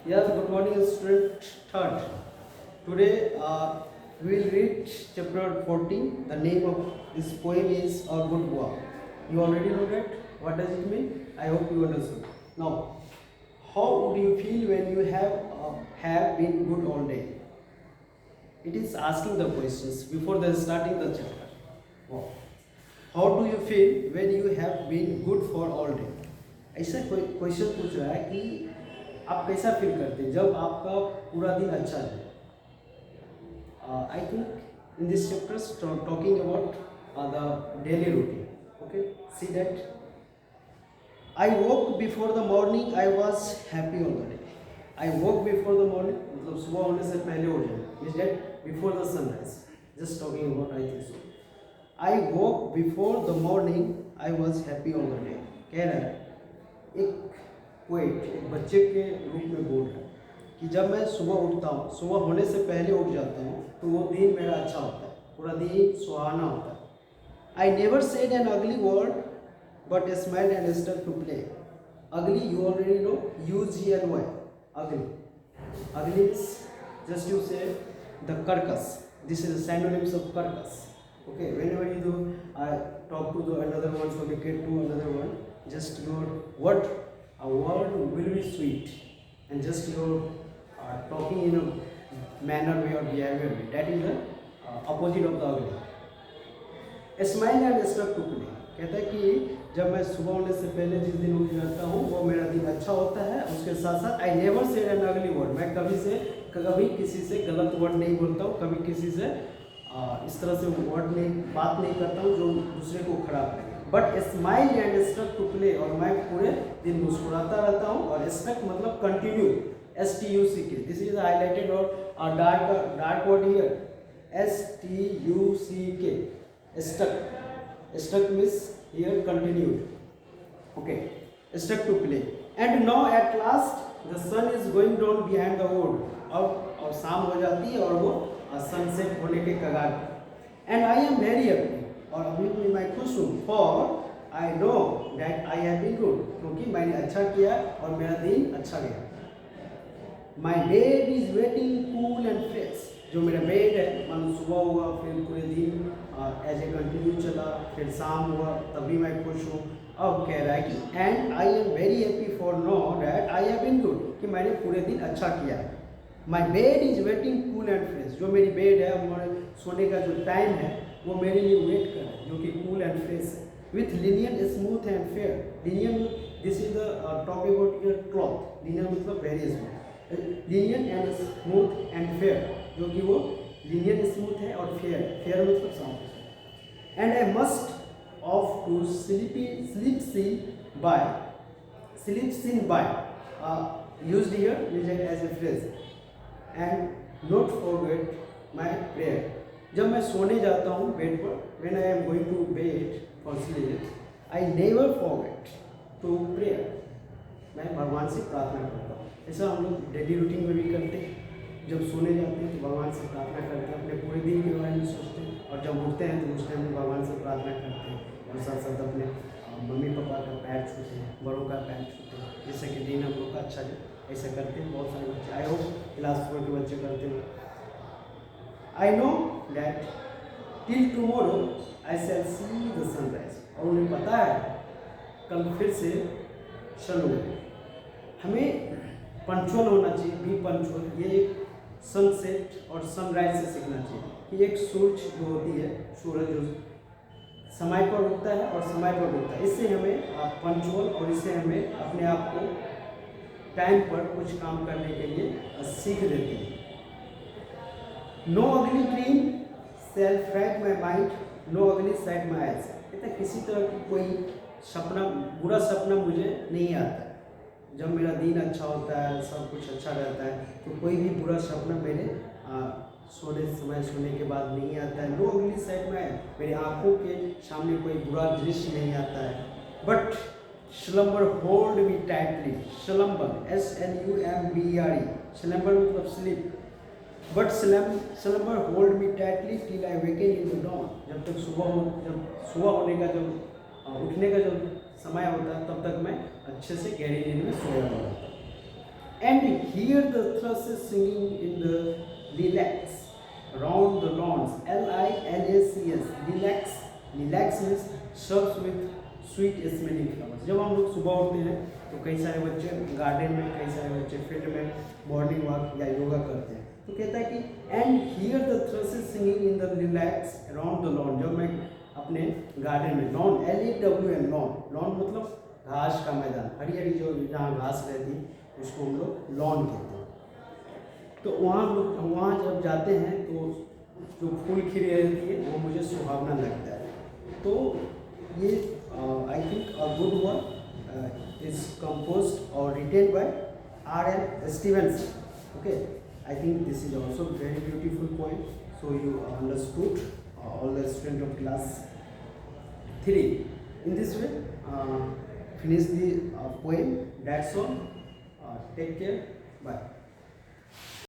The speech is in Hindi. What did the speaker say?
Yes, good morning, student third. Today we will read chapter 14. The name of this poem is A Good Boy. You already know that. What does it mean? I hope you understood. Now, how would you feel when you have been good all day? It is asking the questions before the starting the chapter. Wow. How do you feel when you have been good for all day? ऐसा क्वेश्चन पूछ रहा है कि आप कैसा फील करते हैं जब आपका पूरा दिन अच्छा जाए. I think in this chapters talking about the daily routine. Okay, see that I woke before the morning I was happy all the day. I woke before the morning मतलब सुबह होने से पहले हो जाए, means that before the sunrise. Just talking about I think so. I woke before the morning I was happy all the day. कह रहा है एक पोएट एक बच्चे के रूप में बोल रहा है कि जब मैं सुबह उठता हूँ, सुबह होने से पहले उठ जाता हूँ, तो वो दिन मेरा अच्छा होता है, पूरा दिन सुहाना होता है. I never said an ugly word but smile and stuck to play. Ugly you already know, UGLY. Ugly ugly just you say the कर्कस. दिस इज synonyms of कर्कस. Okay, whenever you do talk to the another one, so we get to another one, just your word, a word will be sweet, and just your talking in a manner way or behavior way, that is the opposite of the ugly. A smile and stuck to play. कहता है कि जब मैं सुबह होने से पहले जिस दिन उठ जाता हूँ वो मेरा दिन अच्छा होता है. उसके साथ साथ आई never said an ugly word. मैं कभी किसी से गलत वर्ड नहीं बोलता हूँ, कभी किसी से इस तरह से बात नहीं करता हूँ जो दूसरे को खराब लगे. But smile and stuck to play. और मैं पूरे दिन मुस्कुराता रहता हूँ. और स्टक मतलब continue, STUCK. This is highlighted और dark word here, STUCK. Stuck means here continued. Okay, stuck to play. And now at last the sun is going down behind the wood. और शाम हो जाती है और वो सनसेट होने के कगार पर. And I am very happy. और अभी भी मैं खुश हूँ. For I know that I have been good. क्योंकि मैंने अच्छा किया और मेरा दिन अच्छा गया. My bed is waiting cool and fresh. जो मेरा बेड है, मान सुबह हुआ फिर पूरे दिन एज ए कंटिन्यू चला, फिर शाम हुआ, तभी मैं खुश हूँ. अब कह रहा है कि and I am very happy for know that I have been good. कि मैंने पूरे दिन अच्छा किया है. My bed is waiting cool and fresh. जो मेरी बेड है, हमारे सोने का जो टाइम है वो मेरे लिए वेट कर रहा है, जो कि कूल एंड फ्रेश है. With linen smooth and fair. Linen this is the talk about your cloth. Linen मतलब very smooth. Linen and smooth and fair, जो कि वो लिनियन स्मूथ है और फेयर मतलब साफ. And I must off to sleep seen by used here as a phrase. And not forget my prayer. जब मैं सोने जाता हूँ बेड पर, when I am going to bed for sleep, I never forget to pray. मैं भगवान से प्रार्थना करता हूँ. ऐसा हम लोग डेली रूटीन में भी करते हैं. जब सोने जाते हैं तो भगवान से प्रार्थना करते हैं, अपने पूरे दिन के बारे में सोचते हैं. और जब उठते हैं तो उस टाइम में भगवान से प्रार्थना करते हैं. और साथ साथ अपने मम्मी पापा का पैर छूते हैं, बड़ों का पैर छूते हैं, जिससे कि दिन हम लोग का अच्छा जाए. ऐसा करते हैं बहुत सारे बच्चे. आई होप क्लास 4 के बच्चे करते हैं. I know that till tomorrow I shall see the sunrise. और उन्हें पता है कल फिर से सन उगेगा. हमें पंचुअल होना चाहिए, बी पंचुअल. ये एक सनसेट और सनराइज से सीखना चाहिए कि एक सूरज जो होती है, सूरज जो समय पर उगता है और समय पर डूबता है. इससे हमें पंचुअल और इससे हमें अपने आप को टाइम पर कुछ काम करने के लिए सीख देती है. No ugly dream shall fright my mind, no ugly sight my eyes. कहते हैं किसी तरह की कोई सपना, बुरा सपना मुझे नहीं आता है. जब मेरा दिन अच्छा होता है, सब कुछ अच्छा रहता है, तो कोई भी बुरा सपना मेरे सोने के बाद नहीं आता है. नो अगली साइड में मेरी आंखों के सामने कोई बुरा दृश्य नहीं आता है. But slumber hold me tightly. Slumber SLUMBER. Slumber मतलब sleep. But slumber hold me tightly till I waken in the dawn. जब तक सुबह होने का जब उठने का जब समय होता है, तब तक मैं अच्छे से गहरी नींद में सोया हुआ रहता हूँ. And here the thrush is singing in the lilacs around the lawns. Lilacs. Lilacs. Lilacs means shrubs with sweet smelling flowers. जब हम लोग सुबह उठते हैं तो कई सारे बच्चे गार्डन में, कई सारे बच्चे फील्ड में मॉर्निंग वॉक या योगा करते हैं. तो कहता है कि and here the thrust is singing in the relax around the lawn. जब मैं अपने गार्डन में, लॉन LAWN लॉन, लॉन मतलब घास का मैदान, हरी हरी जो जहाँ घास रहती है उसको हम लोग लॉन कहते हैं. तो वहाँ जब जाते हैं तो जो फूल खिली रहती है वो मुझे सुहावना लगता है. तो ये I think a good one is composed or written by R.L. Stevenson. Okay, I think this is also very beautiful poem. So you understood, all the students of class 3. In this way, finish the poem. That's all. Take care. Bye.